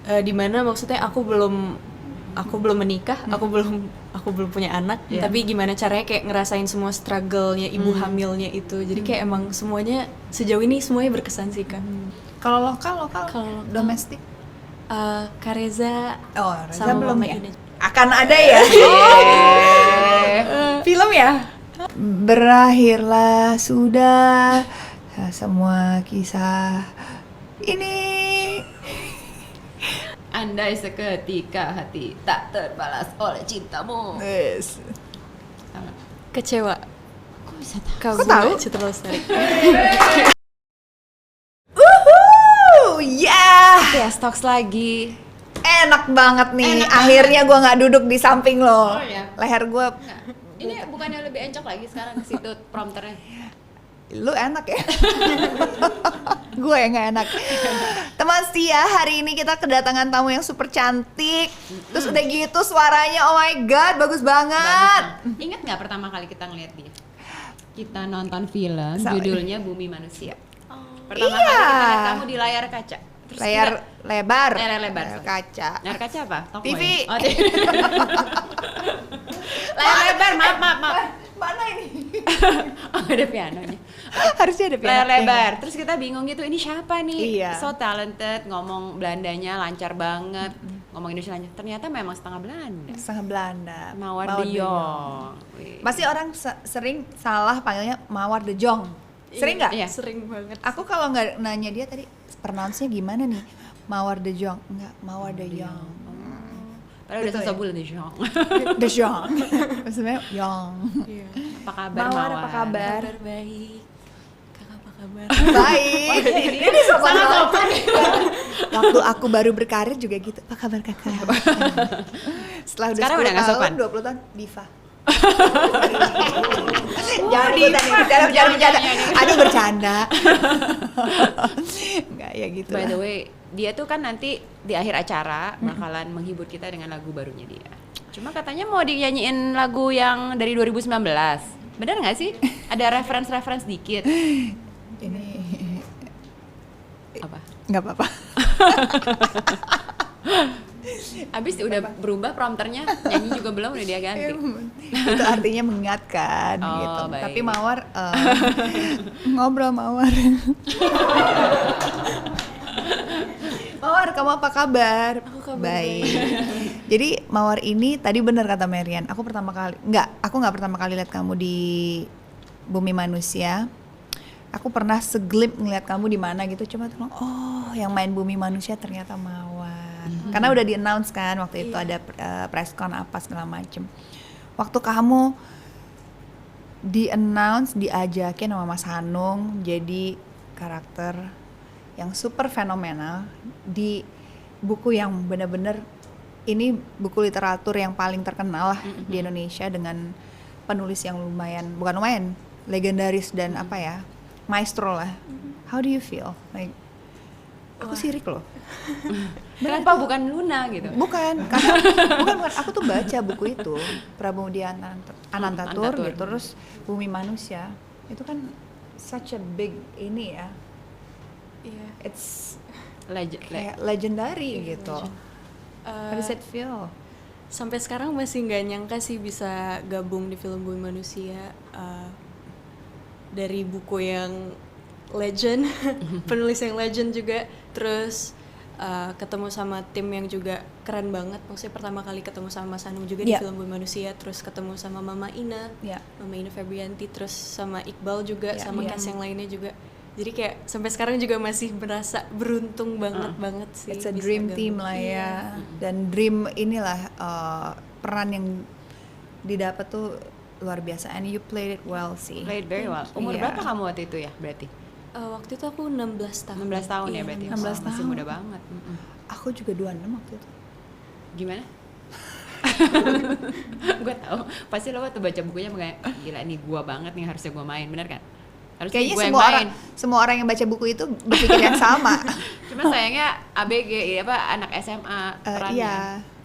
Dimana maksudnya aku belum menikah, aku belum punya anak, tapi gimana caranya kayak ngerasain semua struggle-nya ibu hamilnya itu. Jadi kayak emang semuanya sejauh ini semuanya berkesan sih Kak. Kalau lokal domestik? Kak Reza Reza sama belum Mama ya? Ina. Akan ada ya? Film ya? Berakhirlah sudah semua kisah ini. Andai seketika hati tak terbalas oleh cintamu. Yes. Kecewa. Kok bisa tahu? Kak Kok tahu? Citra Lestari. Yeah. Ya, stocks lagi. Enak banget nih. Enak Akhirnya gue nggak duduk di samping lo. Oh, iya. Leher gue. Enggak. Ini bukannya lebih encok lagi sekarang ke situ prompternya. Lu enak ya. Gue yang nggak enak. Teman setia, hari ini kita kedatangan tamu yang super cantik. Terus udah gitu suaranya, oh my god, bagus banget. Ingat nggak pertama kali kita ngeliat dia? Kita nonton film, Sama- judulnya Bumi Manusia. Iya. Pertama kali kita lihat kamu di layar kaca. Terus Layar lebar. Layar lebar, Layar sorry. kaca. Layar kaca apa? Toko TV. ya? Oh, TV. Layar lebar, maaf. Mana ini? Oh, ada pianonya. Harusnya ada Layar piano. lebar. Terus kita bingung gitu, ini siapa nih? Iya. So talented, ngomong Belandanya lancar banget. Ngomong Indonesia lancar. Ternyata memang setengah Belanda. Setengah Belanda. Mawar de Jong. Wih. Pasti orang sering salah panggilnya Mawar de Jong. Sering nggak? Iya. Sering banget. Aku kalau nggak nanya dia tadi pronounce-nya gimana nih? Mawar de Jong. Enggak, Mawar de Jong. Padahal udah Gitu sosok ya? bulan de Jong. De Jong. Maksudnya Jong. Iya. Apa kabar Mawar, apa kabar? Kabar baik. Kakak apa kabar? Baik. Ini sopan banget. Waktu aku baru berkarir juga gitu. Apa kabar kakak? Setelah udah Sekarang 10 udah nggak tahun, sopan? 20 tahun, diva. Jangan ikutan nih, bercanda. Aduh bercanda. Enggak ya gitu. By the lah. way, dia tuh kan nanti di akhir acara bakalan menghibur kita dengan lagu barunya dia. Cuma katanya mau dinyanyiin lagu yang dari 2019. Bener nggak sih? Ada reference dikit. Ini Apa? nggak apa-apa. Abis udah berubah prompternya, nyanyi juga belum udah dia ganti. Itu artinya mengingatkan Oh, gitu. baik. Tapi Mawar ngobrol Mawar. Mawar, kamu apa kabar? Aku kabar baik. Jadi Mawar ini tadi benar kata Marian. Aku nggak pertama kali lihat kamu di Bumi Manusia. Aku pernah seglip ngeliat kamu di mana gitu, cuma tuh yang main Bumi Manusia ternyata Mawar. Karena udah di-announce kan waktu itu ada press con apa segala macem. Waktu kamu di-announce, diajakin sama Mas Hanung jadi karakter yang super fenomenal di buku yang benar-benar ini buku literatur yang paling terkenal lah di Indonesia dengan penulis yang bukan lumayan, legendaris dan apa ya, maestro lah. How do you feel? Like, aku sirik loh. Kenapa bukan Luna gitu? Bukan, karena bukan. Aku tuh baca buku itu, Pramudia Anantatur Anantatur. gitu, terus Bumi Manusia. Itu kan such a big ini ya. Iya. It's Legend. kayak legendary gitu. How does it feel? Sampai sekarang masih nggak nyangka sih bisa gabung di film Bumi Manusia. Dari buku yang legend, penulis yang legend juga, terus ketemu sama tim yang juga keren banget. Maksudnya pertama kali ketemu sama Mas Hanung juga di Yeah. film Bumi Manusia, terus ketemu sama Mama Ina, Ya. Mama Ina Febrianti, terus sama Iqbal juga, Yeah, sama yeah. cast yang lainnya juga. Jadi kayak sampai sekarang juga masih merasa beruntung banget sih. It's a bisa dream gabung. team lah Iya. ya. Dan dream inilah peran yang didapat tuh luar biasa. And you played it well sih. Played very well. Umur Iya. berapa kamu waktu itu ya berarti? Waktu itu aku 16 tahun. 16 tahun ya Iya, berarti. 16 Masih tahun. muda banget. Aku juga 26 waktu itu. Gimana? Gue tahu. Pasti lo waktu baca bukunya kayak gila nih gua banget nih harusnya gua main, bener kan? Harusnya Kayaknya gua yang main. semua orang yang baca buku itu berpikir yang sama. Cuma sayangnya ABG apa anak SMA perannya. Iya.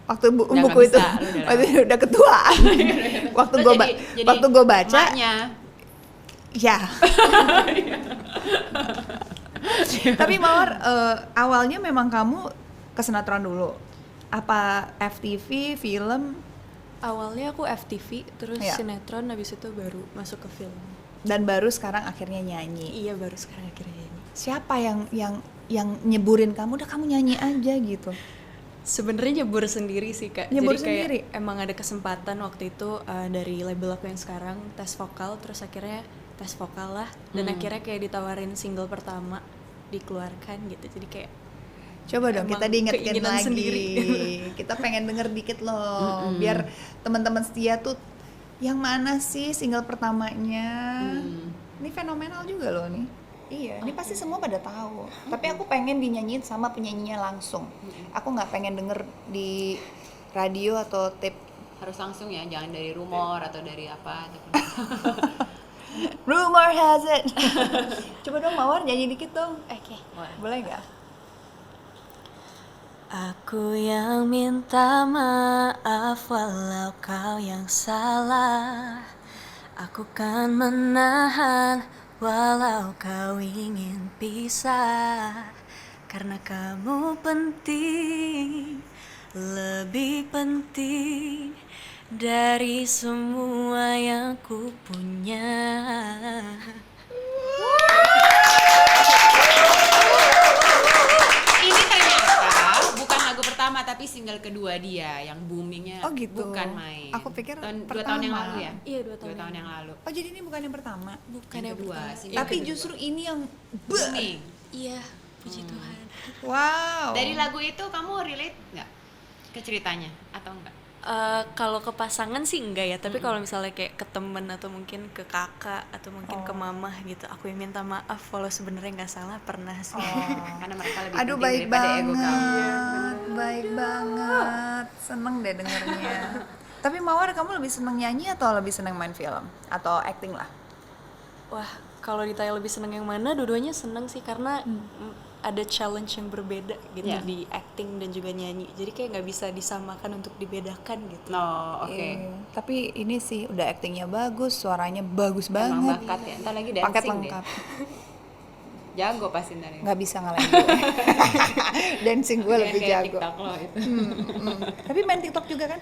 Waktu Udah buku nggak itu, bisa, lu udah waktu itu udah ketuaan. waktu Lo jadi gue baca, emaknya. ya. Tapi Mawar, awalnya memang kamu ke sinetron dulu. Apa FTV, film, Awalnya aku FTV, terus Iya. sinetron, habis itu baru masuk ke film. dan baru sekarang akhirnya nyanyi. Iya, baru sekarang akhirnya nyanyi. Siapa yang nyeburin kamu, udah kamu nyanyi aja gitu? Sebenarnya nyebur sendiri sih Kak. Nyebur Jadi kayak sendiri? emang ada kesempatan waktu itu dari label aku yang sekarang tes vokal, terus akhirnya tes vokal lah, dan akhirnya kayak ditawarin single pertama dikeluarkan gitu. Jadi kayak Coba dong emang kita diingetkan keinginan lagi. sendiri. Kita pengen denger dikit loh, biar teman-teman setia tuh yang mana sih single pertamanya. Ini fenomenal juga loh nih. Iya, ini pasti semua pada tahu. Tapi aku pengen dinyanyiin sama penyanyinya langsung. Aku nggak pengen denger di radio atau tape. Harus langsung ya, jangan dari rumor atau dari apa ataupun Rumor has it. Coba dong Mawar nyanyi dikit dong. Oke. Boleh nggak? Aku yang minta maaf walau kau yang salah. Aku kan menahan walau kau ingin pisah. Karena kamu penting, lebih penting dari semua yang ku punya. ini ternyata bukan lagu pertama tapi single kedua dia yang boomingnya Oh gitu. bukan main. Aku pikir 2 pertama. tahun yang lalu ya. Iya, 2 2 tahun tahun yang lalu. Oh jadi ini bukan yang pertama. Bukan Yang yang kedua, pertama. single Tapi kedua. justru ini yang Booming. Iya, puji Tuhan. wow. Dari lagu itu kamu relate nggak ke ceritanya atau enggak? Kalau ke pasangan sih enggak ya, tapi kalau misalnya kayak ke temen atau mungkin ke kakak atau mungkin ke mama gitu, aku yang minta maaf walau sebenarnya nggak salah pernah sih. Karena mereka lebih Aduh penting baik daripada ego kamu. banget, baik banget, seneng deh dengernya. Tapi Mawar kamu lebih seneng nyanyi atau lebih seneng main film atau acting lah? Wah, kalau ditanya lebih seneng yang mana, dua-duanya seneng sih karena ada challenge yang berbeda gitu Iya. di acting dan juga nyanyi. Jadi kayak nggak bisa disamakan untuk dibedakan gitu. No, oke. Tapi ini sih udah actingnya bagus, suaranya bagus Emang banget, bakat ya. Entar lagi dancing paket deh. lengkap. Jago pasti ntar ini. Nggak bisa ngalahin gue. Dancing gue Kayak- lebih kayak jago. TikTok lo itu. Tapi main TikTok juga kan?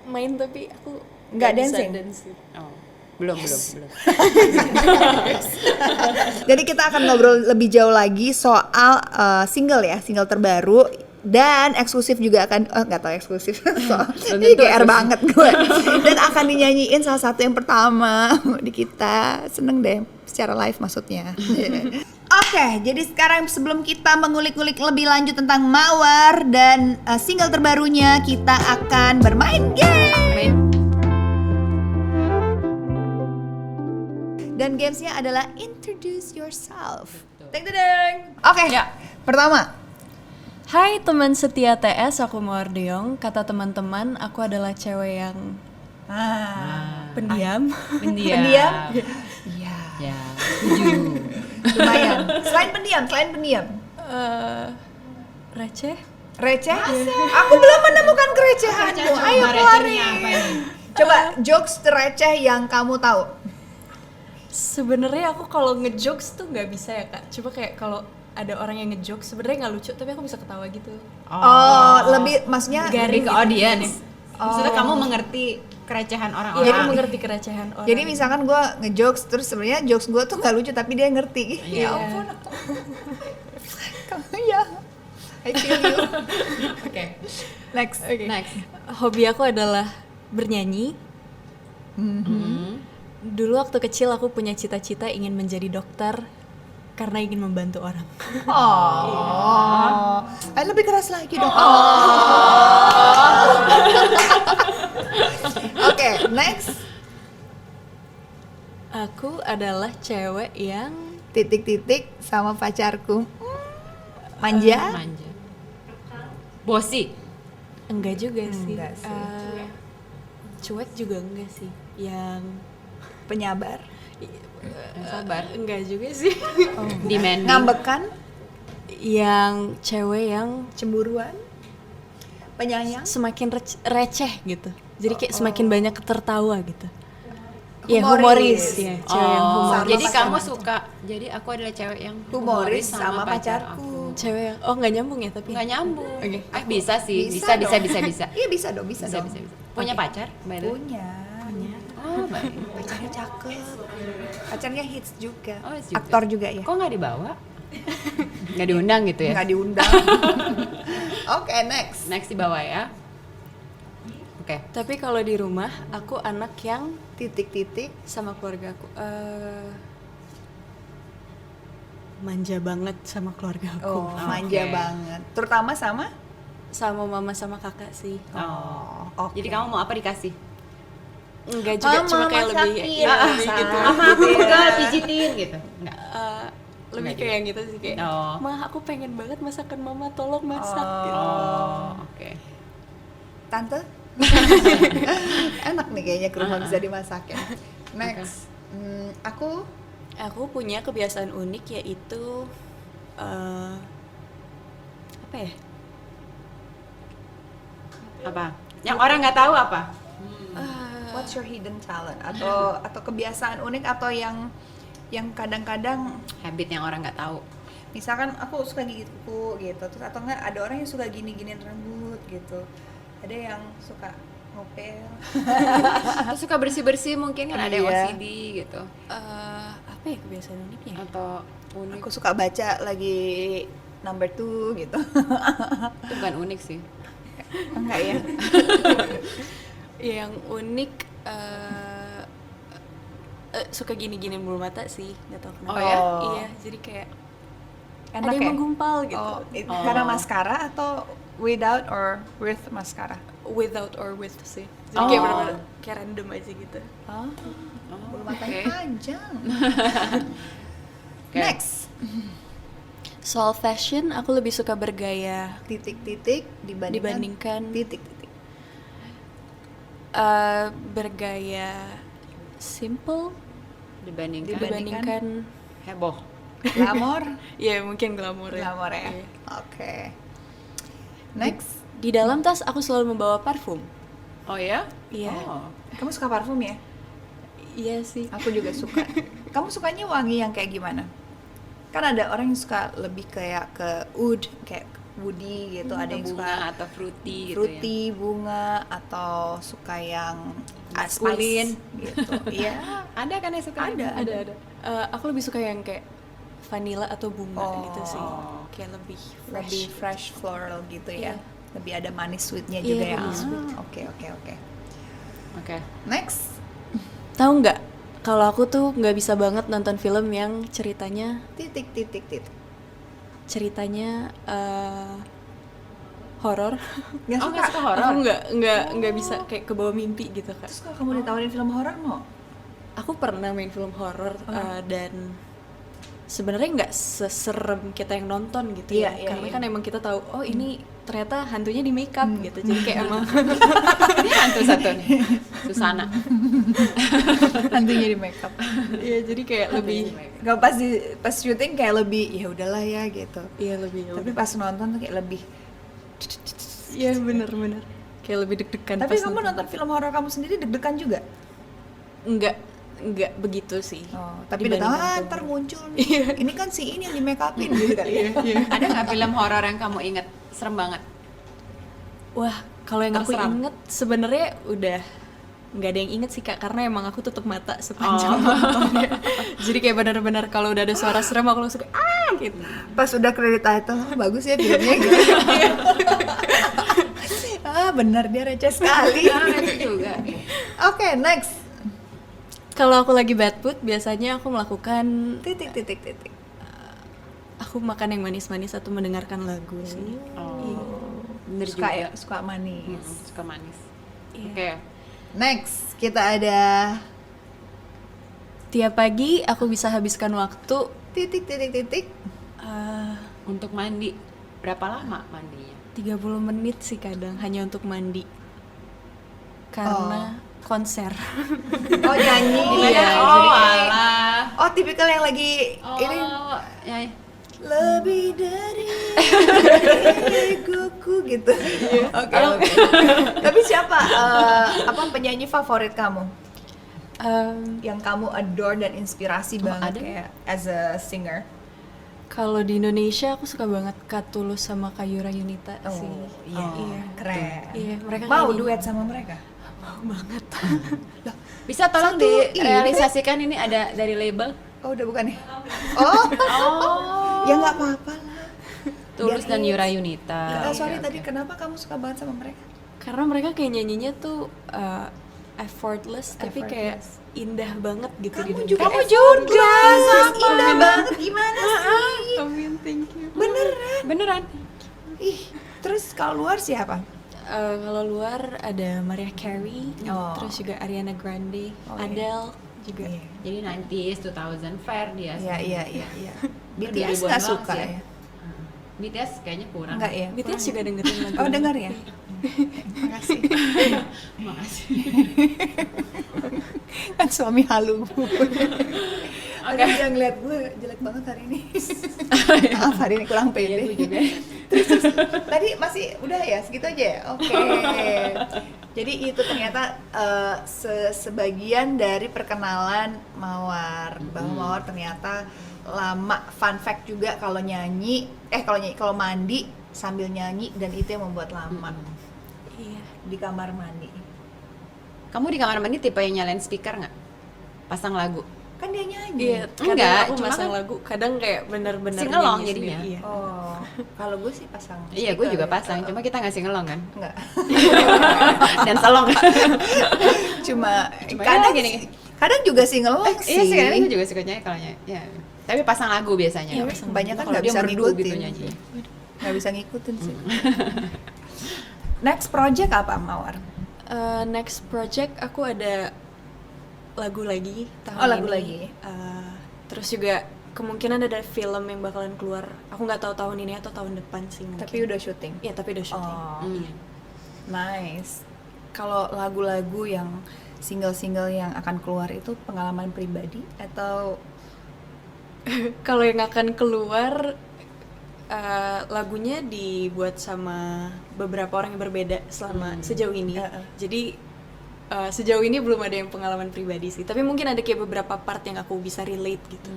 Main tapi aku Nggak bisa dancing? dance. Oh, belum. Jadi kita akan ngobrol lebih jauh lagi soal single ya, single terbaru dan eksklusif juga akan nggak tahu eksklusif ini GR banget gue dan akan dinyanyiin salah satu yang pertama di kita, seneng deh secara live maksudnya. Oke, jadi sekarang sebelum kita mengulik-ulik lebih lanjut tentang Mawar dan single terbarunya, kita akan bermain game. Dan gamesnya adalah Introduce Yourself. Deng deng deng. Oke, Ya. pertama. Hai teman setia TS, aku Mawar Deong. Kata teman-teman, aku adalah cewek yang pendiam. Pendiam. Pendiam? Iya, Ya, setuju. lumayan. Selain pendiam. Receh. Receh? Aku belum menemukan kerecehanmu. Ayo keluarin. Coba jokes tereceh yang kamu tahu. Sebenarnya aku kalau ngejokes tuh nggak bisa ya Kak. Coba kayak kalau ada orang yang ngejokes sebenarnya nggak lucu, tapi aku bisa ketawa gitu. Oh, lebih maksudnya Garing Lebih ke gitu. audience. Maksudnya kamu mengerti kerecehan Iya, orang-orang. aku mengerti kerecehan orang. Jadi misalkan gue ngejokes terus sebenarnya jokes gue tuh nggak lucu tapi dia ngerti. Iya. Ya ampun. Kamu ya. I feel you. Oke. Next. Next. Hobi aku adalah bernyanyi. Dulu waktu kecil aku punya cita-cita ingin menjadi dokter karena ingin membantu orang. Oh. Lebih keras lagi dong. Oke, next. Aku adalah cewek yang Titik-titik sama pacarku. Manja. Manja. Bosi. enggak juga sih. Enggak sih. Cuek juga enggak sih. Yang Penyabar. Yang sabar. enggak juga sih. Demanding. Ngambekan. Yang cewek yang Cemburuan. Penyayang. semakin receh gitu. Jadi kayak semakin banyak tertawa gitu. Ya Humoris. humoris ya, cewek yang Oh, humoris. jadi Sama kamu pacarku. suka. Jadi aku adalah cewek yang Humoris sama pacarku. cewek yang nggak nyambung ya tapi. Nggak nyambung. Oke. Bisa sih, Bisa bisa. Iya bisa dong. Bisa. Punya pacar? by the way? Punya. Oh, baik. Pacarnya cakep. Pacarnya hits juga. Oh, hits juga. Aktor juga ya. Kok nggak dibawa? Nggak diundang gitu ya? Nggak diundang. Oke, next. Next dibawa ya. Oke. Tapi kalau di rumah aku anak yang Titik-titik. sama keluarga aku manja banget sama keluarga aku. Oh, manja Oke. banget. Terutama sama? Sama mama sama kakak sih. Oh. oke. Jadi kamu mau apa dikasih? Enggak juga, Mama cuma kayak lebih masakin. ya, lebih gitu. Apa aku juga pijitin gitu? Enggak. Lebih Enggak kayak yang gitu sih kayak. Oh. Ma, aku pengen banget masakan mama, tolong masak gitu. Oh, oke. Tante? Enak nih kayaknya ke rumah bisa dimasakin. Next. Aku Aku punya kebiasaan unik yaitu apa ya? Apa? Yang orang nggak tahu apa? what's your hidden talent atau kebiasaan unik atau yang kadang-kadang Habit yang orang nggak tahu. misalkan aku suka gigit kuku gitu, terus atau enggak ada orang yang suka gini-giniin rambut gitu, ada yang suka ngopel. Atau suka bersih-bersih mungkin kan ada yang Iya. OCD gitu. Apa ya kebiasaan uniknya? Atau unik. Aku suka baca lagi number 2 gitu. Itu bukan unik sih. Enggak ya? Yang unik suka gini-giniin bulu mata sih, nggak tahu kenapa. Oh ya? Iya, jadi kayak Enak ada yang ya? menggumpal gitu. Oh, karena maskara atau without or with maskara? Without or with sih. Jadi Oh. kayak bener-bener kayak random aja gitu. Oh, bulu matanya oke. panjang. Oke. Next, Soal fashion, aku lebih suka bergaya titik-titik dibandingkan titik-titik. bergaya simple dibandingkan heboh. Glamor, ya mungkin glamour ya. glamor ya. Iya. Oke. Next, Di dalam tas aku selalu membawa parfum. Oh ya? Iya. Oh. kamu suka parfum ya? Iya sih. Aku juga suka. Kamu sukanya wangi yang kayak gimana? Kan ada orang yang suka lebih kayak ke oud, kayak woody gitu. Ada yang bunga suka atau fruity gitu fruity, bunga, atau suka yang maskulin gitu. Iya. ya. Ada kan yang suka? Ada. Aku lebih suka yang kayak vanilla atau bunga Oh. gitu sih. Kayak lebih fresh. Lebih fresh floral gitu ya. Iya. Lebih ada manis sweetnya Iya, juga ya. lebih sweet. Oke. Oke. Next, Tahu nggak? Kalau aku tuh nggak bisa banget nonton film yang ceritanya titik. horor. Nggak Oh, suka? nggak suka horor? Aku nggak bisa kayak ke bawah mimpi gitu kak. Terus kalau kamu ditawarin film horor mau? Aku pernah main film horor dan sebenarnya nggak seserem kita yang nonton gitu ya. Iya, Karena iya. kan emang kita tahu oh ini ternyata hantunya di make up gitu. Jadi kayak emang Ini hantu satu nih. Susana. Hantunya di makeup. Iya jadi kayak lebih Gak pas syuting kayak lebih ya udahlah ya gitu. iya lebih Tapi pas nonton tuh kayak lebih. iya bener kayak lebih deg-degan. Tapi pas kamu nonton film horor kamu sendiri deg-degan juga? nggak begitu sih. Oh, tapi udah tahu Dibandingkan film ntar horor. muncul nih. Ini kan si ini yang di make upin gitu kan. Iya. Ada nggak film horor yang kamu inget serem banget? Wah, kalau yang aku Terserah. inget sebenarnya udah nggak ada yang inget sih kak, karena emang aku tutup mata sepanjang nontonnya. Jadi kayak benar-benar kalau udah ada suara serem aku langsung kayak gitu. Pas udah credit title, bagus ya filmnya gitu. Benar dia receh sekali. Itu juga. Oke, next. Kalau aku lagi bad mood, biasanya aku melakukan Titik. aku makan yang manis-manis atau mendengarkan lagu sih. Oh. Bener Suka juga. ya, suka manis. Suka manis. Iya. Oke. Next, kita ada Tiap pagi aku bisa habiskan waktu titik. Untuk mandi berapa lama mandinya? 30 menit sih kadang hanya untuk mandi. Karena konser. Oh, nyanyi. Iya, Oh, jadi kayak- alah. Oh, tipikal yang lagi ini Oh, ya. lebih dari egoku gitu. Oke. Tapi siapa apa penyanyi favorit kamu? Yang kamu adore dan inspirasi banget ada? kayak as a singer? Kalau di Indonesia aku suka banget Kak Tulus sama Kak Yura Yunita sih. iya, Iya. keren. Iya, mereka Mau nyanyi. duet sama mereka? Mau banget. Bisa tolong Satu, direalisasikan ini ada dari label Oh, udah bukan ya? Oh, ya nggak apa-apa lah. Tulus Biar dan hits. Yura Yunita. Sorry Oke, tadi oke. kenapa kamu suka banget sama mereka? Karena mereka kayak nyanyinya tuh effortless, tapi kayak Effortless. indah banget gitu di Kamu dengar. juga Kamu juga sama. indah banget gimana sih? Amin, thank you. Beneran. Beneran. Ih, terus kalau luar siapa? Kalau luar ada Mariah Carey, Oh. terus juga Ariana Grande, Oh, iya. Adele juga. Iya. Jadi 90s, 2000 fair dia. Iya. BTS 2000-an nggak banget suka sih ya? BTS kayaknya kurang. Enggak ya? BTS juga dengerin lagu. Oh, dengar ya? Makasih. Makasih. Kan suami halu. Oke. Ada yang lihat gue jelek banget hari ini. Maaf, hari ini kurang Iya, pede. gue juga. Terus tadi masih udah ya segitu aja ya? Oke. Jadi itu ternyata sebagian dari perkenalan Mawar, bahwa Mawar ternyata lama. Fun fact juga kalau kalau mandi sambil nyanyi, dan itu yang membuat lama Iya. di kamar mandi. Kamu di kamar mandi tipe yang nyalain speaker nggak? Pasang lagu? Kan dia nyanyi. Iya, kadang Enggak, aku cuma masang kan lagu, kadang kayak bener-bener singelong nyanyi jadinya. sendiri, Iya. Oh, kalau gue sih pasang. Iya, gue speaker juga ya. pasang. Cuma kita nggak singelong kan? Enggak. Dan selong. Cuma Cuma kadang ya gini. kadang juga singelong sih. Iya sih, kadang gue juga suka nyanyi kalau nyanyi. Ya. Tapi pasang lagu biasanya. Iya, Pasang banyak lagu. kan Kalau nggak dia bisa merdu ngikutin. gitu nyanyi. Nggak bisa ngikutin sih. Next project apa, Mawar? Next project aku ada lagu lagi tahun Oh, lagu ini. lagi. Terus juga kemungkinan ada film yang bakalan keluar. Aku nggak tahu tahun ini atau tahun depan sih mungkin. Tapi udah syuting. Iya, tapi udah syuting. Oh, Hmm. nice. Kalau lagu-lagu yang single-single yang akan keluar itu pengalaman pribadi atau Kalau yang akan keluar lagunya dibuat sama beberapa orang yang berbeda selama sejauh ini. Jadi sejauh ini belum ada yang pengalaman pribadi sih. Tapi mungkin ada kayak beberapa part yang aku bisa relate gitu.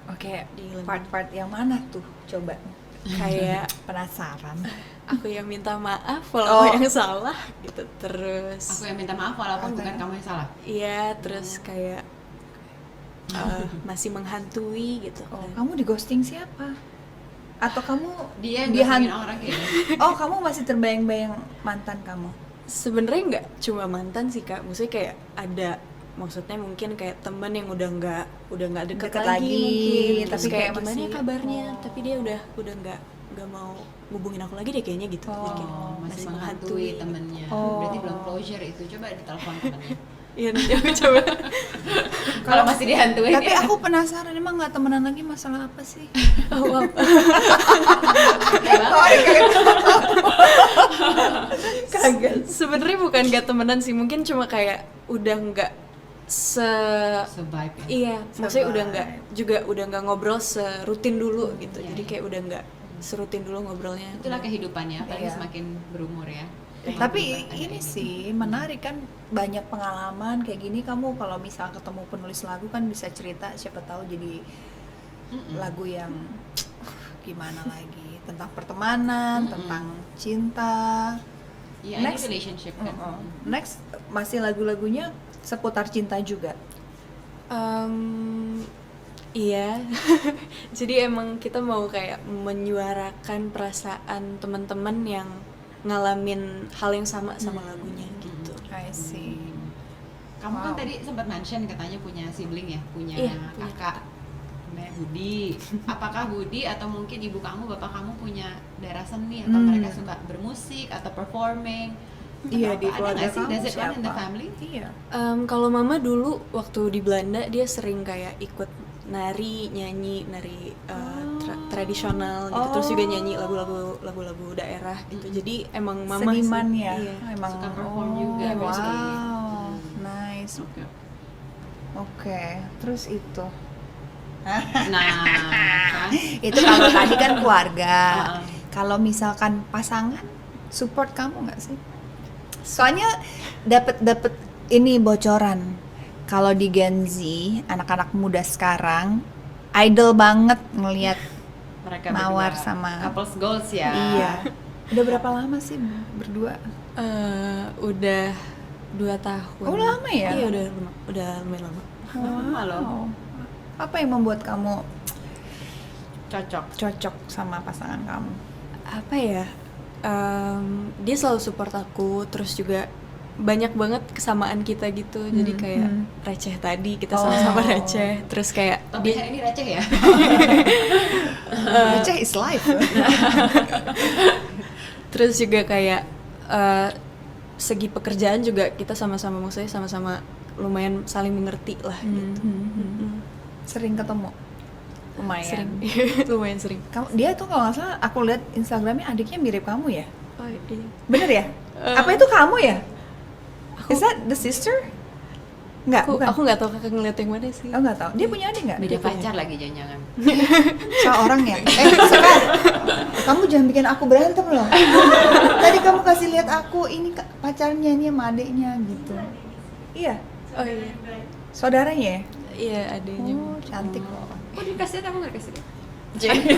oke, Di lagu. part-part yang mana tuh? Coba. Kayak Penasaran. aku yang minta maaf kalau Oh. aku yang salah gitu. Terus Aku yang minta maaf walaupun bukan kamu yang salah. iya, terus kayak masih menghantui gitu Oh, kan. kamu di ghosting siapa? Atau kamu Dia yang dihan- ghostingin orang kayak gitu. Oh, kamu masih terbayang-bayang mantan kamu? Sebenarnya nggak cuma mantan sih Kak, maksudnya kayak ada, maksudnya mungkin kayak teman yang udah nggak deket Deket lagi, lagi, mungkin, tapi terus kayak kayak gimana masih- ya kabarnya, oh. tapi dia udah nggak mau ngubungin aku lagi deh kayaknya gitu. Jadi kayak Oh, masih menghantui temennya. Oh. Berarti belum closure itu. Coba ditelepon temennya. Iya, nanti aku coba. Kalau masih dihantuin Tapi ya. aku penasaran, emang nggak temenan lagi masalah apa sih? Oh, wow. Kaget. Sebenarnya bukan nggak temenan sih, mungkin cuma kayak udah nggak Survive ya. iya, maksudnya udah nggak Survive. udah nggak ngobrol serutin dulu gitu. Jadi kayak udah nggak serutin dulu ngobrolnya. Itulah kehidupannya, apalagi Iya. semakin berumur ya. Tapi Kehidupan ada ini kayak gitu. sih menarik kan, banyak pengalaman kayak gini. Kamu kalau misal ketemu penulis lagu kan bisa cerita, siapa tahu jadi lagu yang gimana lagi, tentang pertemanan, tentang cinta. Iya, ini Next. relationship kan. Next masih lagu-lagunya seputar cinta juga. Iya, jadi emang kita mau kayak menyuarakan perasaan teman-teman yang ngalamin hal yang sama sama lagunya gitu. I see. Kamu kan Wow. tadi sempat mention katanya punya sibling ya, punya Iya, punya kakak. Namanya Budi. Apakah Budi atau mungkin ibu kamu, bapak kamu punya daerah seni atau mereka suka bermusik atau performing? Iya, Atau di apa? Ada keluarga nggak sih? kamu Does it run in the siapa? family? Iya. Kalau mama dulu waktu di Belanda dia sering kayak ikut nari, nyanyi, nari tradisional gitu. Terus juga nyanyi lagu-lagu daerah gitu. Jadi emang mama sih, Seniman ya, iya. emang Suka perform juga, Wow, berarti. nice. Oke. Oke, terus itu. Nah, kan? Itu kalau tadi kan keluarga. Heeh. Kalau misalkan pasangan, support kamu nggak sih? Soalnya dapat ini bocoran. Kalau di Gen Z, anak-anak muda sekarang idol banget ngelihat mereka Mawar berdua. sama couples goals ya. Iya. Udah berapa lama sih berdua? Udah 2 tahun. Oh, lama ya? Iya udah lumayan lama. Lama loh. Wow. Apa yang membuat kamu Cocok. cocok sama pasangan kamu? Apa ya? Dia selalu support aku, terus juga banyak banget kesamaan kita gitu. Jadi kayak receh tadi kita sama-sama receh. Terus kayak Tapi ini receh ya. Receh is life. terus juga kayak segi pekerjaan juga kita sama-sama, maksudnya sama-sama lumayan saling mengerti lah gitu. Sering ketemu? Lumayan. Sering. Lumayan sering. Dia tuh kalau nggak salah aku lihat Instagramnya adiknya mirip kamu ya? Oh, iya. Bener ya? Apa itu kamu ya? Is that the sister? Enggak, bukan. Aku nggak tahu kakak ngeliat yang mana sih. Oh, nggak tahu. Dia punya adik nggak? Beda pacar lagi jangan-jangan. Soal orang ya. Sekar, kamu jangan bikin aku berantem loh. Tadi kamu kasih lihat aku ini pacarnya ini sama adiknya gitu. Iya, Oh iya. saudaranya ya? Iya adanya. Oh, cantik loh. Kok dikasih lihat, aku nggak dikasih lihat?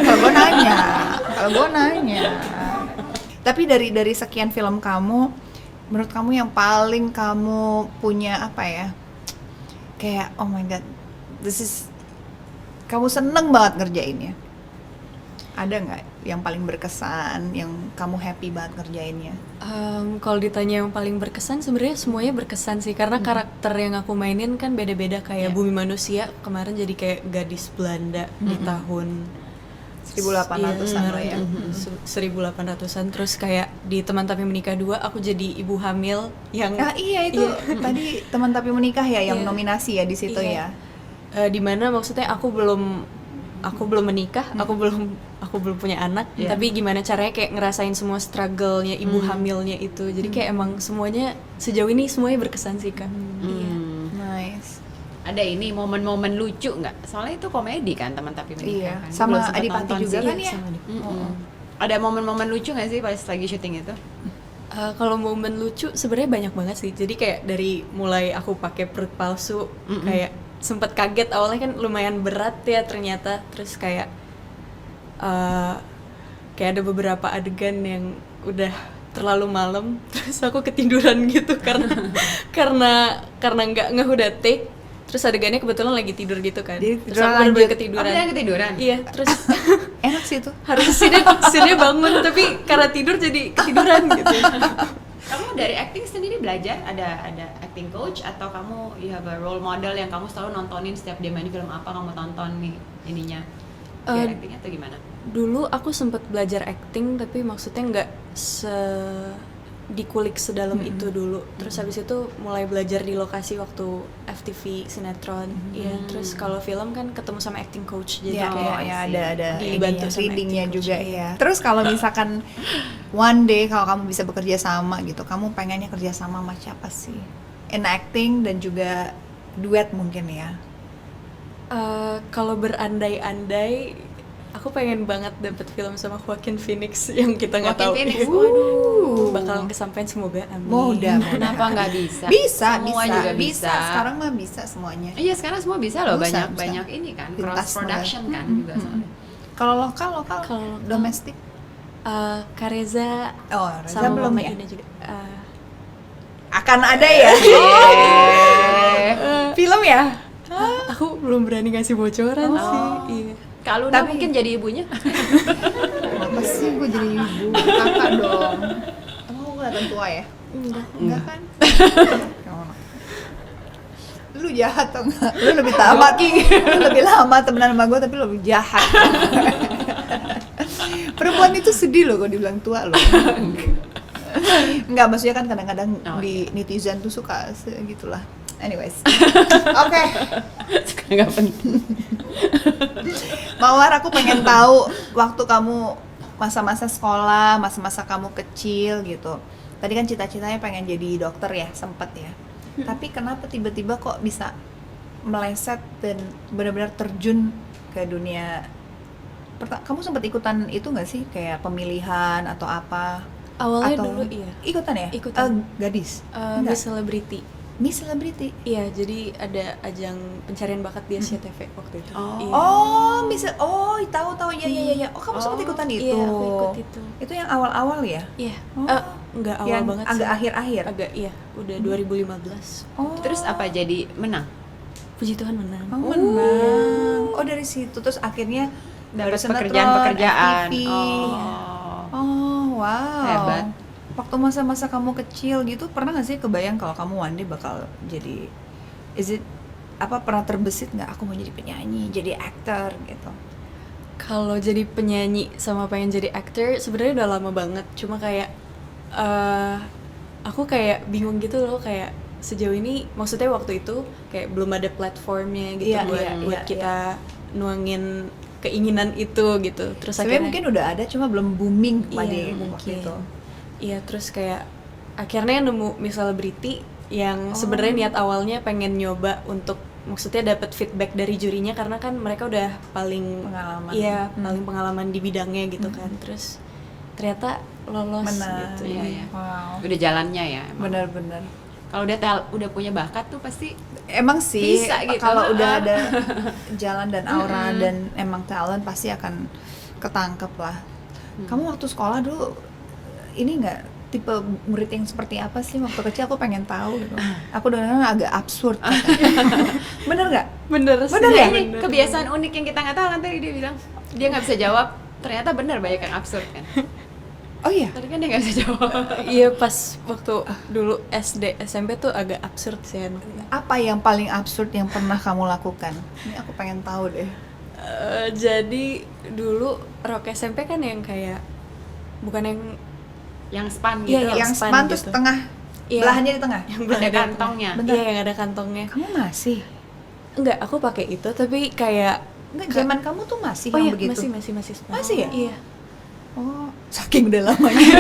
Kalau gue nanya. Tapi dari sekian film kamu, menurut kamu yang paling kamu punya apa ya? Kayak oh my god, kamu seneng banget ngerjainnya. Ada nggak yang paling berkesan, yang kamu happy banget ngerjainnya? Kalau ditanya yang paling berkesan, sebenarnya semuanya berkesan sih, karena karakter yang aku mainin kan beda-beda. Kayak Bumi Manusia kemarin jadi kayak gadis Belanda di tahun 1800-an lah ya. 1800-an. Terus kayak di Teman Tapi Menikah 2 aku jadi ibu hamil yang Iya itu tadi Teman Tapi Menikah ya yang Iya. nominasi ya di situ Iya. ya. Dimana maksudnya aku belum menikah, aku belum punya anak, tapi gimana caranya kayak ngerasain semua struggle-nya ibu hamilnya itu. Jadi kayak emang semuanya sejauh ini semuanya berkesan sih Kak. Iya. Nice. Ada ini momen-momen lucu nggak? Soalnya itu komedi kan Teman Tapi Menikah. Iya. Kan. Sama Belum sempet Adipati nonton juga sih. kan Iya, ya? sama dia. Ada momen-momen lucu nggak sih pas lagi syuting itu? Kalau momen lucu sebenarnya banyak banget sih. Jadi kayak dari mulai aku pakai perut palsu, kayak sempet kaget awalnya kan lumayan berat ya ternyata. Terus kayak ada beberapa adegan yang udah terlalu malam, terus aku ketiduran gitu karena nggak udah take. Terus adegannya kebetulan lagi tidur gitu kan. Jadi Terus tiduran aku bener-bener lanjut. ketiduran. Yang ketiduran? Iya, terus Enak sih itu. harusnya sih dia bangun, tapi karena tidur jadi ketiduran gitu. Kamu dari acting sendiri belajar? Ada acting coach atau kamu you have a role model yang kamu selalu nontonin setiap dia main film apa kamu tonton nih ininya? Biar actingnya atau gimana? Dulu aku sempet belajar acting, tapi maksudnya nggak dikulik sedalam itu dulu. Terus habis itu mulai belajar di lokasi waktu FTV sinetron. Iya, terus kalau film kan ketemu sama acting coach, jadi Iya, kayak ya, ada dibantu ininya, sama readingnya acting coach. juga ya. Terus kalau misalkan one day kalau kamu bisa bekerja sama gitu, kamu pengennya kerja sama siapa sih? In acting dan juga duet mungkin ya. Kalau berandai-andai, aku pengen banget dapet film sama Joaquin Phoenix yang kita nggak tahu. Joaquin Phoenix, Waduh, bakalan kesampaian semoga, amin. Mudah-mudahan. Kenapa nggak bisa? Semua Semua juga bisa. Sekarang mah bisa semuanya. Iya sekarang semua bisa loh, Bisa, banyak bisa. ini kan Lintas cross production kan juga soalnya. Kalau lokal Kalau domestik. Kareza Oh, Reza sama belum Mama ya? Ina juga. Akan ada ya. Film ya? Aku belum berani ngasih bocoran sih. Iya. Kalau Tapi- mungkin jadi ibunya. Apa sih gue jadi ibu? Kakak dong. Emang gue kelihatan tua ya? Enggak kan? Lu jahat atau enggak? Lu lebih tamat. Lu lebih lama temenan sama gue tapi lu lebih jahat. Perempuan itu sedih loh kalau dibilang tua loh. Enggak, maksudnya kan kadang-kadang di netizen tuh suka gitulah. Anyways. Oke. Nggak penting. Mawar, aku pengen tahu waktu kamu masa-masa sekolah, masa-masa kamu kecil gitu. Tadi kan cita-citanya pengen jadi dokter ya, sempet ya. Tapi kenapa tiba-tiba kok bisa meleset dan benar-benar terjun ke dunia? Kamu sempat ikutan itu nggak sih, kayak pemilihan atau apa? Awalnya Atau dulu iya. Ikutan ya? Ikutan. Gadis? Miss Celebrity. Miss Celebrity. Iya, jadi ada ajang pencarian bakat di SCTV waktu itu. Oh. Iya. Oh, Miss, oh tahu ya. Oh, kamu sempat ikutan itu? Iya, aku ikut itu. Itu yang awal-awal ya? Iya. Oh. Enggak awal Yang banget agak sih. akhir-akhir? Agak iya, udah 2015. Oh. Terus apa jadi menang? Puji Tuhan menang. Oh, menang. Oh, dari situ terus akhirnya Dapat sinetron, pekerjaan-pekerjaan. FTV. Oh. Oh, wow. Hebat. Waktu masa-masa kamu kecil gitu, pernah gak sih kebayang kalau kamu one day bakal jadi, pernah terbesit nggak aku mau jadi penyanyi, jadi aktor gitu? Kalau jadi penyanyi sama pengen jadi aktor sebenarnya udah lama banget. Cuma kayak aku kayak bingung gitu loh, kayak sejauh ini maksudnya waktu itu kayak belum ada platformnya gitu Iya, buat iya, kita nuangin keinginan itu gitu. Terus Sebenarnya akhirnya mungkin udah ada, cuma belum booming pada iya, waktu mungkin. itu. Iya, terus kayak akhirnya nemu Miss Celebrity yang sebenarnya niat awalnya pengen nyoba untuk maksudnya dapat feedback dari jurinya karena kan mereka udah paling Pengalaman. Iya, paling pengalaman di bidangnya gitu kan. Terus ternyata lolos Menang. gitu. Iya, iya. Wow. Udah jalannya ya. emang. Benar-benar. Kalau udah punya bakat tuh pasti Emang sih Bisa gitu. kalau udah ada jalan dan aura dan emang talent pasti akan ketangkep lah. Kamu waktu sekolah dulu ini nggak tipe murid yang seperti apa sih waktu kecil? Aku pengen tahu gitu. Aku dengar agak absurd. katanya. Bener nggak? Bener sih. Bener ya? ini kebiasaan unik yang kita nggak tahu kan tadi dia bilang dia nggak bisa jawab. Ternyata benar banyak yang absurd kan. Oh iya. Tadi kan dia nggak bisa jawab. Iya, pas waktu dulu SD SMP tuh agak absurd sih anaknya. Apa yang paling absurd yang pernah kamu lakukan? Ini aku pengen tahu deh. Jadi dulu rok SMP kan yang kayak bukan yang Yang span Iya, gitu. Yang span span terus gitu. tengah, Iya. belahannya di tengah. yang ada belakang. kantongnya. Bentar. Iya, yang ada kantongnya. Kamu masih? Enggak, aku pakai itu tapi kayak Enggak, zaman kamu tuh masih oh yang iya, begitu? masih span. Masih ya? Iya. Oh, saking udah lamanya.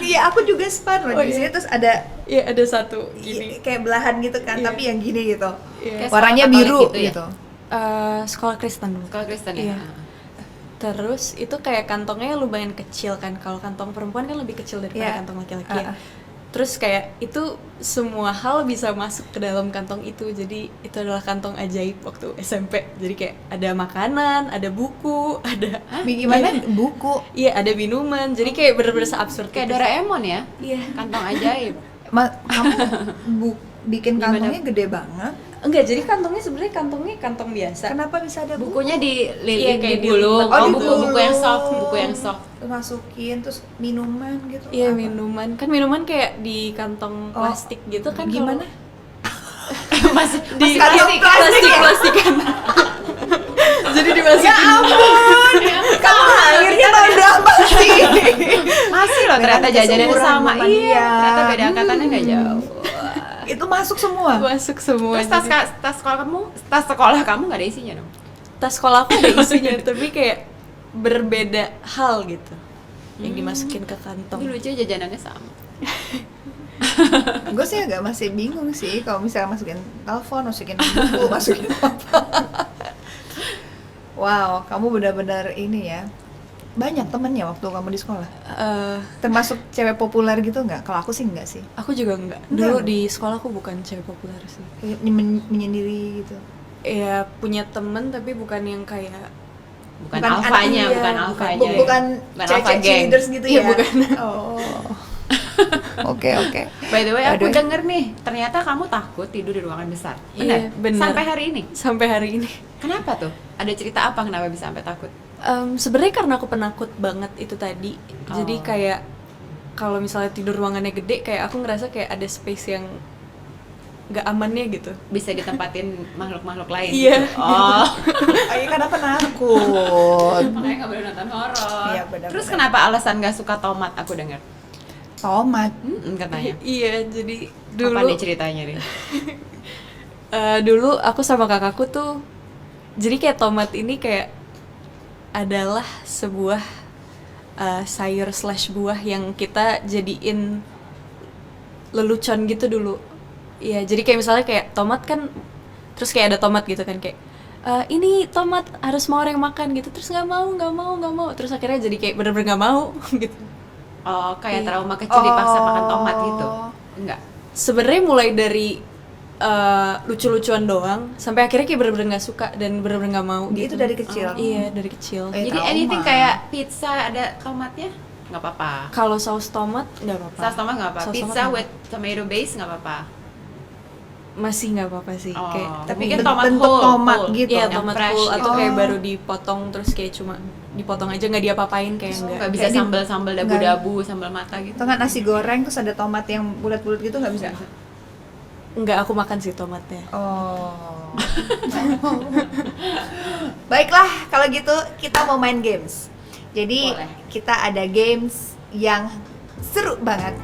Iya, aku juga span loh. Oh, Di sini iya. terus ada Iya, ada satu gini. kayak belahan gitu kan, Iya. tapi yang gini gitu. Iya. Kayak Warnanya sekolah biru Katolik gitu ya? gitu. Sekolah Kristen dulu. Kalau Kristen Iya. ya. Terus itu kayak kantongnya lumayan kecil kan. Kalau kantong perempuan kan lebih kecil daripada Iya. kantong laki-laki ya. Ah. Terus kayak itu semua hal bisa masuk ke dalam kantong itu. Jadi itu adalah kantong ajaib waktu SMP. Jadi kayak ada makanan, ada buku, ada Gimana? Buku. iya, ada minuman. Jadi kayak bener-bener seabsurd Kayak itu. Doraemon ya. Iya. Kantong ajaib. Kamu bikin Gimana? kantongnya gede banget. Enggak, jadi kantongnya sebenarnya kantong biasa. Kenapa bisa ada buku? Bukunya Iya, dililin kayak di gulung. dilipet. Oh, di buku yang gulung. soft, buku yang soft. Masukin terus minuman gitu. Iya, apa? minuman. Kan minuman kayak di kantong Oh, plastik gitu kan. Gimana? Masih Di kantong plastik ya? plastikan. Jadi dimasukin. Ya ampun. Kamu akhirnya tahu udah apa sih? masih loh ternyata Dengan jajanannya keseumuran sama. sama Iya. dia. Ternyata beda angkatannya nggak jauh. Itu masuk semua. Masuk semua. Terus tas, Jadi- tas sekolah kamu nggak ada isinya dong? tas sekolah aku ada isinya tapi kayak berbeda hal gitu yang dimasukin ke Tapi kantong. lucu jajanannya sama. Gue sih agak masih bingung sih kalau misalnya masukin telepon, masukin buku, masukin apa. Wow, kamu benar-benar ini ya. Banyak temennya waktu kamu di sekolah. Eh, Termasuk cewek populer gitu nggak? Kalau aku sih nggak sih. aku juga enggak. Enggak. Dulu di sekolah aku bukan cewek populer sih. Kayak menyendiri gitu. Ya punya temen tapi bukan yang kayak Bukan Bukan alfanya, anak- iya, bukan bukan- alfanya. bukan Bukan cewek alpha gang. cheerleaders gitu Iya, ya. bukan. Oh. Oke, oke. By the way, aku Aduh. denger nih, ternyata kamu takut tidur di ruangan besar. Iya, benar. Sampai hari ini. sampai hari ini. Kenapa tuh? Ada cerita apa kenapa bisa sampai takut? Sebenarnya karena aku penakut banget itu tadi. Jadi Oh. kayak kalau misalnya tidur ruangannya gede kayak aku ngerasa kayak ada space yang nggak amannya gitu. Bisa ditempatin makhluk-makhluk lain Iya. gitu. Oh. Ayo karena penakut. Makanya nggak boleh nonton horor. Iya, benar-benar. Terus kenapa alasan nggak suka tomat aku dengar? Tomat. Katanya. Iya, jadi Apa dulu nih ceritanya nih? dulu aku sama kakakku tuh jadi kayak tomat ini kayak adalah sebuah sayur slash buah yang kita jadiin lelucon gitu dulu. Iya, jadi kayak misalnya kayak tomat kan, terus kayak ada tomat gitu kan kayak ini tomat harus mau orang makan gitu, terus nggak mau, terus akhirnya jadi kayak bener-bener nggak mau gitu. Oh, kayak Iya. trauma kecil dipaksa makan tomat gitu. Enggak. Sebenarnya mulai dari lucu-lucuan doang sampai akhirnya kayak bener-bener nggak suka dan bener-bener nggak mau Itu gitu. dari kecil? Iya, dari kecil. Eh, Jadi trauma. anything kayak pizza ada tomatnya nggak apa-apa. Kalau saus tomat nggak apa-apa. Saus tomat nggak apa-apa. Saus tomat Pizza nggak- with tomato base nggak apa-apa. masih nggak apa-apa sih. Oh, Kayak tapi Bentuk- kan tomat bentuk whole, tomat whole. gitu. iya yang tomat fresh full gitu. atau kayak Oh. baru dipotong terus kayak cuma dipotong aja nggak diapa-apain kayak Nggak enggak. bisa Kayak di- sambal-sambal dabu-dabu, sambal mata gitu. Atau nggak nasi goreng terus ada tomat yang bulat-bulat gitu nggak bisa? Enggak, aku makan sih tomatnya. Oh. Baiklah, kalau gitu kita mau main games. Jadi Boleh. kita ada games yang seru banget.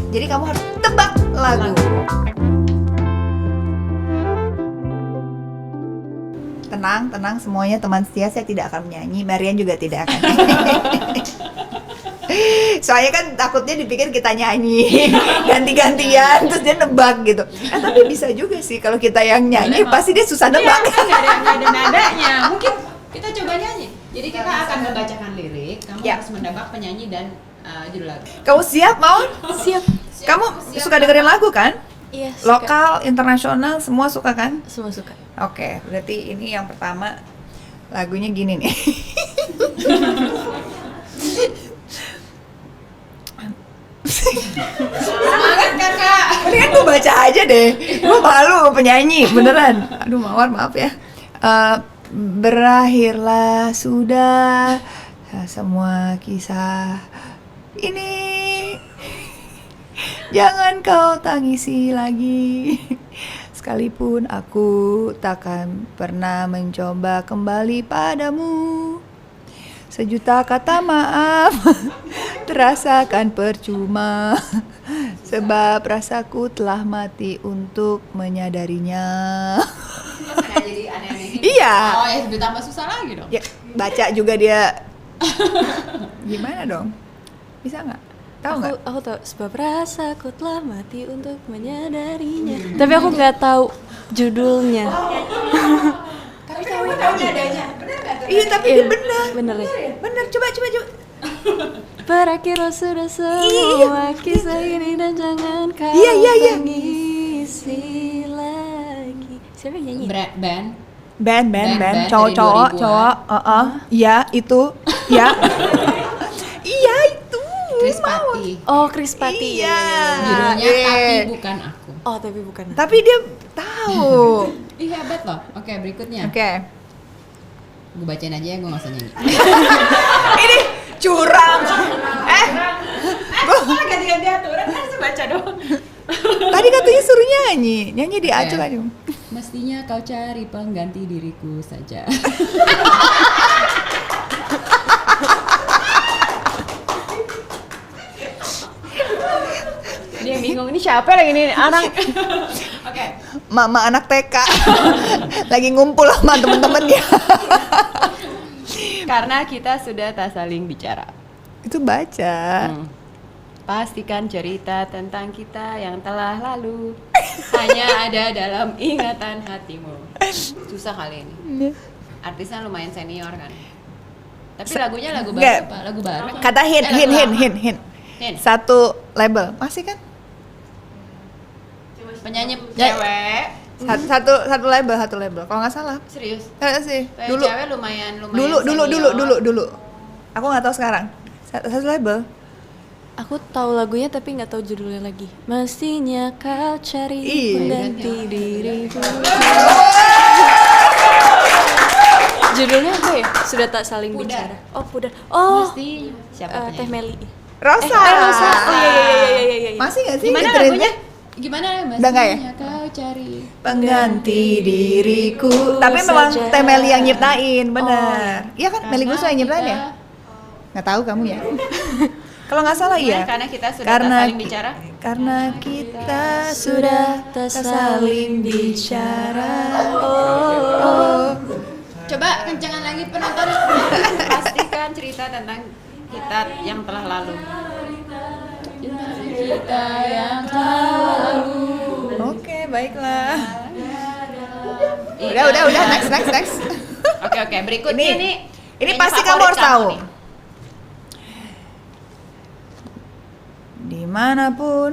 Jadi kamu harus tebak lagu. Tenang, tenang semuanya teman setia, saya tidak akan menyanyi. Marian juga tidak akan. Soalnya kan takutnya dipikir kita nyanyi ganti-gantian terus dia nebak gitu. Tapi bisa juga sih kalau kita yang nyanyi Boleh, pasti dia susah Iya, nebak. kan nggak ada nadanya. Mungkin kita coba nyanyi. Jadi kita akan membacakan lirik, kamu Ya. harus menebak penyanyi dan judul lagu. Kamu siap, Maun? Siap. Kamu suka dengerin lagu kan? Iya, suka. Lokal, internasional, semua suka kan? Semua suka. Oke, berarti ini yang pertama lagunya gini nih. Semangat kakak. Mendingan gue baca aja deh. Gue malu sama penyanyi, beneran. Aduh Mawar, maaf ya. Berakhirlah sudah semua kisah ini. Jangan kau tangisi lagi. Sekalipun aku takkan pernah mencoba kembali padamu. Sejuta kata maaf terasakan percuma. Sebab rasaku telah mati untuk menyadarinya. Nggak jadi aneh-aneh gitu. Iya. Oh ya, lebih tambah susah lagi dong. Ya, baca juga dia. Gimana dong? Bisa nggak? Tahu nggak? Aku tahu sebab rasaku telah mati untuk menyadarinya. Tapi aku nggak tahu judulnya. Tapi kamu tahu nadanya. Benar nggak tuh? Iya, tapi Iya, dia benar. bener ya. Benar, coba. Berakhir sudah semua kisah ini dan jangan kau Iya. tangisi lagi. Siapa yang nyanyi? Band. Band, Band cowok, dari 2000-an. cowok. Iya, itu. Ya. Iya, itu. Chris Mawar. Patti. Oh, Chris Patti. Iya. Judulnya Iya. Tapi Bukan Aku. Oh, tapi bukan. Tapi dia tahu. Ih hebat loh. Oke, berikutnya. Oke. Gue bacain aja ya, gue gak usah nyanyi. Ini curang. Malah ganti-ganti aturan, kan harus baca dong. Tadi katanya suruh nyanyi. Nyanyi di Oke. coba dong. Mestinya kau cari pengganti diriku saja. Dia bingung, ini siapa lagi nih anak? Oke. Mama anak TK lagi ngumpul sama temen-temennya. Karena kita sudah tak saling bicara. Itu baca. Pastikan cerita tentang kita yang telah lalu hanya ada dalam ingatan hatimu. Susah kali ini. Artisnya lumayan senior kan. Tapi lagunya lagu baru Nggak. apa? Lagu baru. Kata hint. lagu lama. Hint. Hint. Satu label. Masih kan? Penyanyi Ya. cewek. Satu label. Kalau nggak salah. Serius. Nggak sih. Penyanyi Dulu. cewek lumayan senior. Dulu. Aku nggak tahu sekarang. Satu label. Aku tahu lagunya tapi nggak tahu judulnya lagi. Mestinya kau cari Iya. pengganti diriku. Judulnya apa ya? Sudah tak saling Pudar. bicara. Oh, Pudar. Oh, Mesti siapa Teh penyanyi? Meli. Rosa. Rosa. Oh iya. Masih nggak sih? Gimana Dengerin lagunya? deh. Gimana Udah nggak ya? mestinya kau cari? Pengganti diriku. Tapi memang saja. Teh Meli yang nyiptain, Oh, bener. Iya kan? Meli Guslo yang nyiptain ya? Nggak tahu kamu ya? Kalau nggak salah iya. Karena kita sudah Karena tak saling bicara. Karena kita sudah tak saling bicara. Oh. Coba kencangan lagi penonton. Pastikan cerita tentang kita yang telah lalu. Kita yang telah lalu. Oke, baiklah. Iya. Udah, next. Oke, berikutnya Ini- nih. Ini penyanyi pasti kamu favorit harus tahu. nih. dimanapun.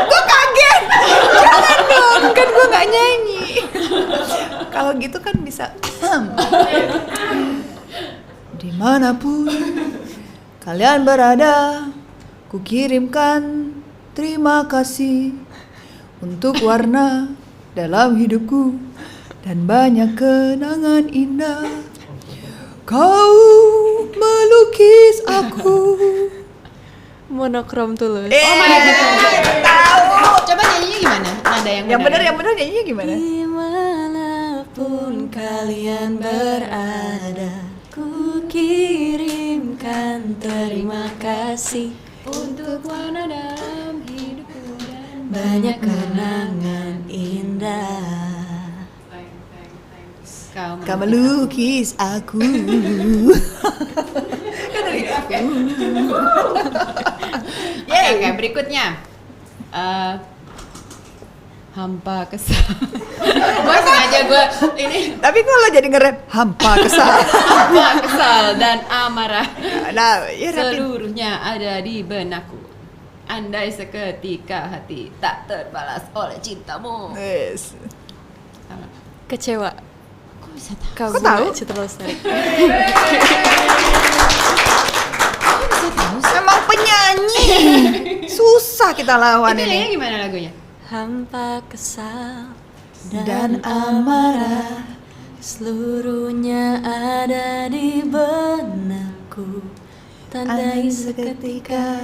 Gue kaget. Jangan dong, kan gue nggak nyanyi. Kalau gitu kan bisa. Dimanapun kalian berada, ku kirimkan terima kasih untuk warna dalam hidupku dan banyak kenangan indah. Kau melukis aku. Monokrom tulus. Oh my god, tahu. Coba nyanyinya gimana? Nada Yang benar nyanyinya gimana? Dimanapun kalian berada, ku kirimkan terima kasih untuk warna dalam hidupku dan banyak kenangan indah. Kau melukis aku. Oke, berikutnya hampa kesal. Gue sengaja ini Tapi kalau jadi nge-rap hampa kesal. hampa kesal dan amarah Nah, ya rapin. seluruhnya ada di benakku. Andai seketika hati tak terbalas oleh cintamu. Yes. Kecewa. Kok bisa tahu? Kau Kok tahu? Citra Lestari. Emang penyanyi. Susah kita lawan Itu nyanyinya ini. gimana lagunya? Hampa kesal Dan dan amarah, seluruhnya ada di benakku. Tandai seketika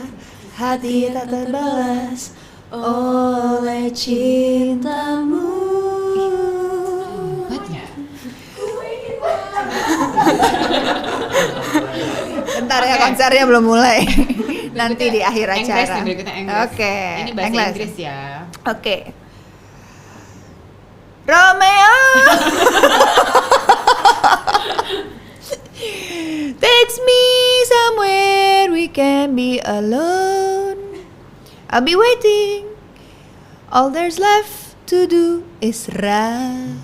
hati tak terbalas oleh cintamu. What ya? Bentar ya, konsernya belum mulai. Nanti di akhir Inggris acara. nih, berikutnya Inggris. Oke. Ini bahasa Inggris. Inggris ya. Oke. Romeo takes me somewhere we can be alone. I'll be waiting. All there's left to do is run.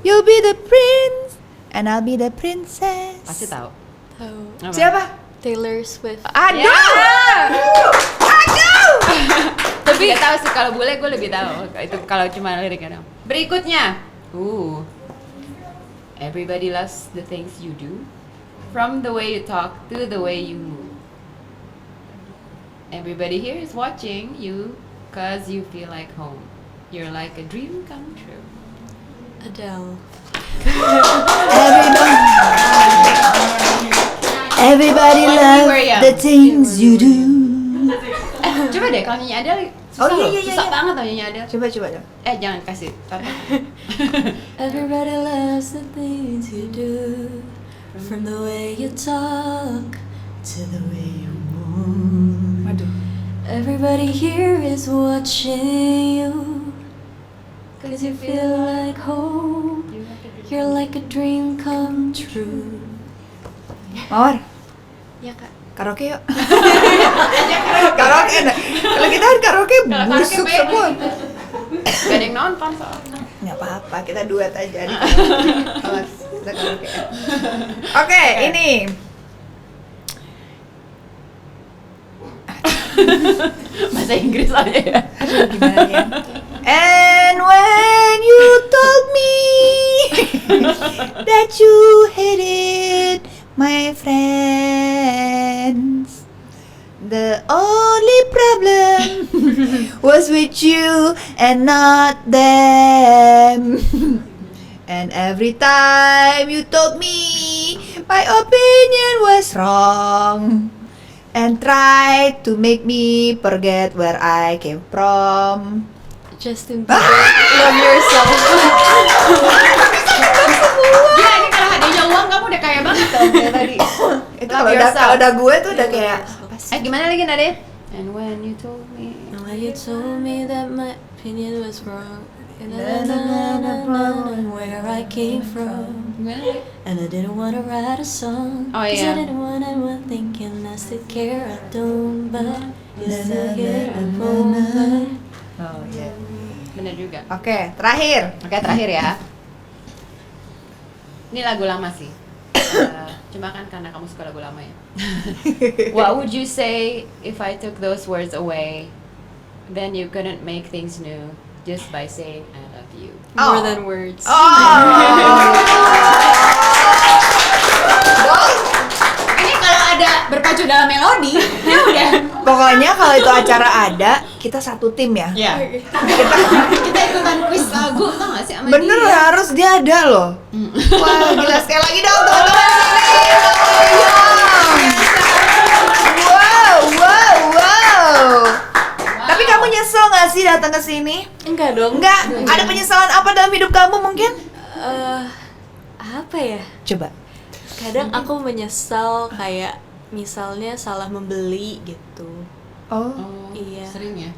You'll be the prince and I'll be the princess. Pasti tahu. Tahu. Apa? Siapa? Taylor Swift. Aduh. Ya. Aduh. Tapi nggak tahu sih, kalau bule gue lebih tahu itu kalau cuma liriknya dong. Berikutnya, everybody loves the things you do, from the way you talk to the way you move. Everybody here is watching you, cause you feel like home. You're like a dream come true. Adele. Everybody When we were young. the things you do. Coba deh kalau nyanyi Adele, susah Oh, iya, loh. iya, Susah iya. banget loh nyanyi Adele. Coba dong. Jangan kasih tonton. Everybody loves the things you do, from the way you talk to the way you move. Waduh. Everybody here is watching you, cause you feel like home. You're like a dream come true. Mawar, Ya kak. karaoke yuk. Karaoke enak. Kalau kita kan karaoke busuk beda. semua. Gak ada yang nonton soalnya. Nggak apa-apa, kita duet aja nih. Kalau kita karaoke. Oke, ini. Bahasa Inggris aja ya. Gimana ya? And when you told me that you hated my friends, the only problem was with you and not them. And every time you told me my opinion was wrong and tried to make me forget where I came from. Justin Bieber, love yourself. Gila, ini kalau hadiahnya uang kamu udah kaya banget dong kayak tadi. Itu Love kalau yourself. udah gue tuh udah kayak Gimana lagi Nade? And when you told me. And when you told me that my opinion was wrong, and where I came from, Gimana lagi? and I didn't wanna write a song, Oh, 'cause yeah. I didn't want anyone thinking I still care. I don't, but you still get a moment. oh iya. Bener juga. Oke, terakhir. Oke, terakhir ya. Ini lagu lama sih. Cuma kan karena kamu suka lagu lama ya. What would you say if I took those words away? Then you couldn't make things new just by saying I love you. More Oh. than words. Ini kalau ada berpacu dalam melodi, ya udah. Pokoknya kalau itu acara ada, kita satu tim ya. Ya. Kita ikutan quiz lagu, tau gak sih sama Bener dia? harus dia ada loh. Wah gila, sekali lagi dong teman-teman sini. Wow. Tapi kamu nyesel gak sih datang ke sini? Enggak dong. Enggak. Ada penyesalan apa dalam hidup kamu mungkin? Apa ya? Coba. Kadang aku menyesal kayak misalnya salah membeli gitu. Oh, Oh, Iya. sering ya?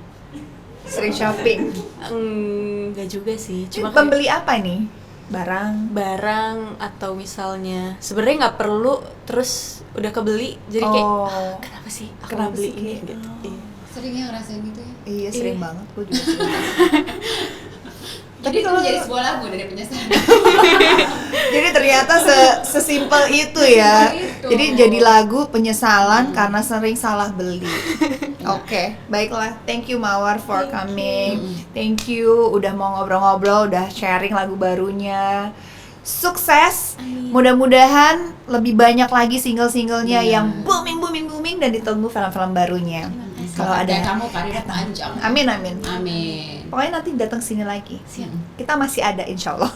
sering shopping. Enggak juga sih. Cuma kayak Pembeli apa nih? Barang. barang atau misalnya sebenarnya nggak perlu terus udah kebeli jadi kayak Oh. kenapa sih aku Kenapa beli sih ini kayak- gitu. oh. Iya. Sering ya ngerasain gitu ya? Iya sering Iya. banget, gue juga sering. Tapi itu menjadi sebuah lagu dari penyesalan. Jadi ternyata sesimpel itu ya. Sesimpel itu. Jadi jadi lagu penyesalan karena sering salah beli. Oke, baiklah. Thank you Mawar for coming. Thank you udah mau ngobrol-ngobrol, udah sharing lagu barunya. Sukses. Mudah-mudahan lebih banyak lagi single-singlenya Iya. yang booming dan ditunggu film-film barunya. Kalau ada Kayak kamu karirnya panjang. Amin amin. Amin. Pokoknya nanti datang sini lagi. Siap. Kita masih ada insya Allah.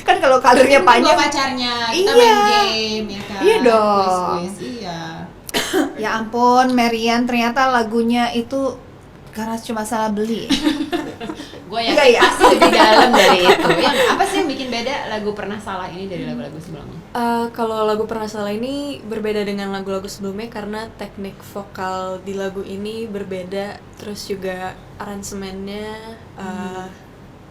Kan kalau karirnya panjang, Pacarnya, kita Iya. main game ya kan. Iya dong. Quiz, iya. ya ampun, Marian ternyata lagunya itu karena cuma salah beli. Gue Enggak yakin ya? pasti lebih dalam dari itu. Ya, apa sih yang bikin beda lagu Pernah Salah ini dari lagu-lagu sebelumnya? Kalau lagu Pernah Salah ini berbeda dengan lagu-lagu sebelumnya karena teknik vokal di lagu ini berbeda, terus juga aransemennya,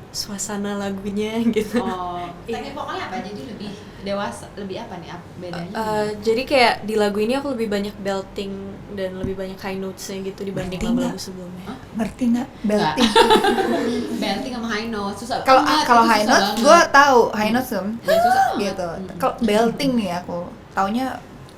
suasana lagunya gitu. Oh, Iya. teknik vokalnya apa? Jadi lebih dewasa, lebih apa nih bedanya? Jadi kayak di lagu ini aku lebih banyak belting dan lebih banyak high notes-nya gitu dibanding Belting lagu-lagu nggak? sebelumnya. Ngerti nggak? Belting. Belting sama high note susah. Kalau banget, kalau itu high susah note, banget. gue tahu high note tuh. Ya, susah banget. Gitu. Kalau belting nih aku taunya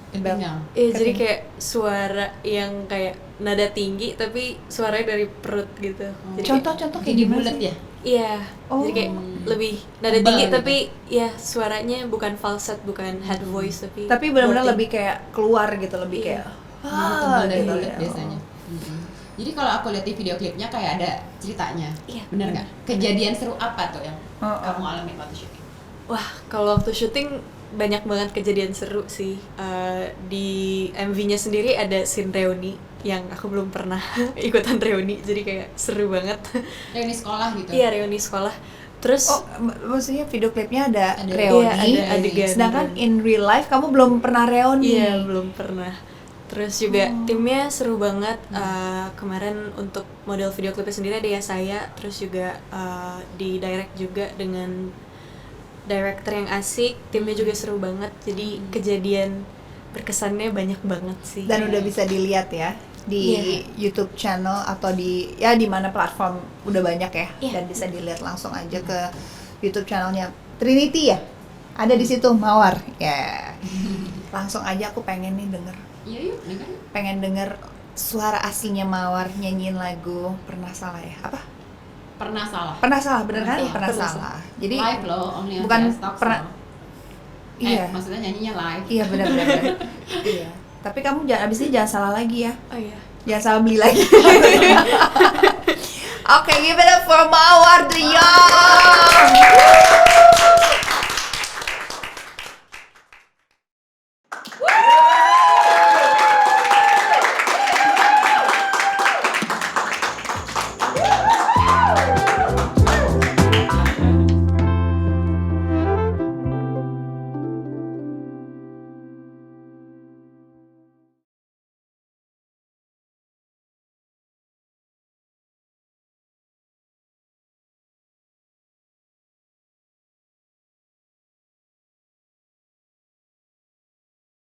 Ketinggalan. Iya, jadi Keting. kayak suara yang kayak nada tinggi tapi suaranya dari perut gitu. Jadi Contoh-contoh kayak Jadi gimana bulat sih? ya? Iya, Oh. jadi kayak lebih nada Tebal tinggi gitu. tapi ya suaranya bukan falset, bukan head voice Tapi benar-benar belting. lebih kayak keluar gitu, lebih Iya. kayak Tebal dan gitu bulat ya. biasanya. Jadi kalau aku lihat di video klipnya kayak ada ceritanya. Iya. Bener nggak? Kejadian seru apa tuh yang Oh, oh. kamu alami waktu syuting? Wah, kalau waktu syuting banyak banget kejadian seru sih. Di MV-nya sendiri ada scene reuni yang aku belum pernah ikutan reuni, jadi kayak seru banget. Reuni sekolah gitu. Iya, reuni sekolah. Terus Oh, maksudnya video klipnya ada Ada. reuni. Iya, ada adegan. Sedangkan in real life kamu belum pernah reuni. iya, belum pernah. Terus juga timnya seru banget. Kemarin untuk model video klipnya sendiri ada ya saya, terus juga di direct juga dengan director yang asik. Timnya juga seru banget. Jadi kejadian berkesannya banyak banget sih. Dan udah bisa dilihat ya di Iya. YouTube channel atau di ya di mana platform udah banyak ya, Iya. dan bisa dilihat langsung aja ke YouTube channelnya Trinity ya, ada di situ Mawar ya. Langsung aja aku pengen nih denger, Iya yuk, dengar. pengen denger suara aslinya Mawar nyanyiin lagu Pernah Salah ya, apa? Pernah salah. Pernah Salah bener kan? Iya, Pernah Pernah Salah. Jadi Live loh, only on bukan VS Talks pernah. loh. Iya. Maksudnya nyanyinya live. Iya benar-benar. Iya. Tapi kamu jangan abis ini jangan salah lagi ya. Oh iya. Jangan salah beli lagi. Oke, give it up for Mawar the Young.